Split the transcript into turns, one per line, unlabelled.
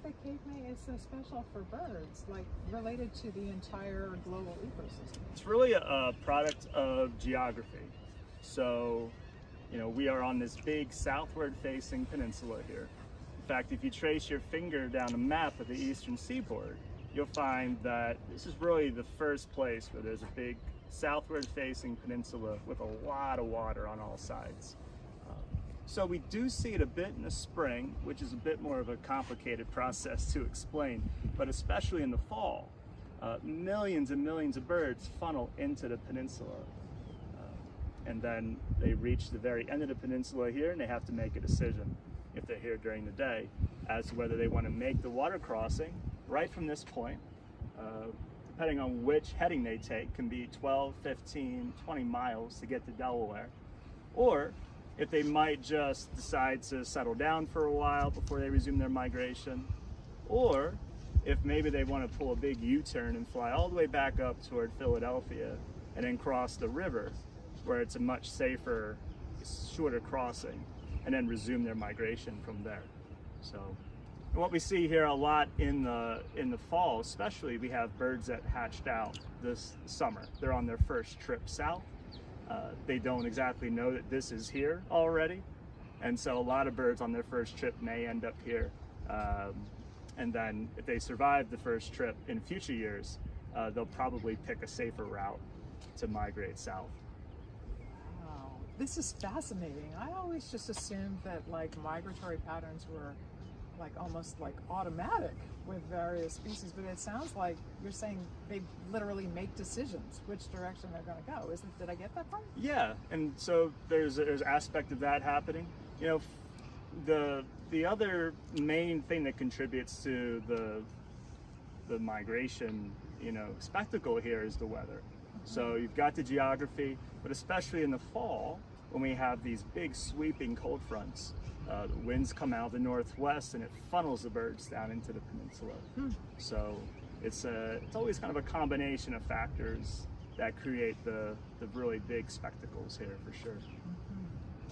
it that Cape May is so special for birds, like related to the entire global ecosystem?
It's really a product of geography. So, we are on this big southward facing peninsula here. In fact, if you trace your finger down a map of the eastern seaboard, you'll find that this is really the first place where there's a big southward facing peninsula with a lot of water on all sides. So we do see it a bit in the spring, which is a bit more of a complicated process to explain, but especially in the fall, millions and millions of birds funnel into the peninsula. And then they reach the very end of the peninsula here and they have to make a decision, if they're here during the day, as to whether they want to make the water crossing right from this point. Depending on which heading they take, can be 12, 15, 20 miles to get to Delaware, or if they might just decide to settle down for a while before they resume their migration, or if maybe they want to pull a big U-turn and fly all the way back up toward Philadelphia and then cross the river, where it's a much safer, shorter crossing, and then resume their migration from there. So what we see here a lot in the fall, especially, we have birds that hatched out this summer. They're on their first trip south. They don't exactly know that this is here already, and so a lot of birds on their first trip may end up here, and then if they survive the first trip in future years, they'll probably pick a safer route to migrate south.
Wow, this is fascinating. I always just assumed that like migratory patterns were like almost like automatic with various species, but it sounds like you're saying they literally make decisions which direction they're going to go. Did I get that right?
Yeah, and so there's aspect of that happening. The other main thing that contributes to the migration, spectacle here is the weather. So you've got the geography, but especially in the fall, when we have these big sweeping cold fronts, the winds come out of the northwest and it funnels the birds down into the peninsula. So it's always kind of a combination of factors that create the really big spectacles here, for sure.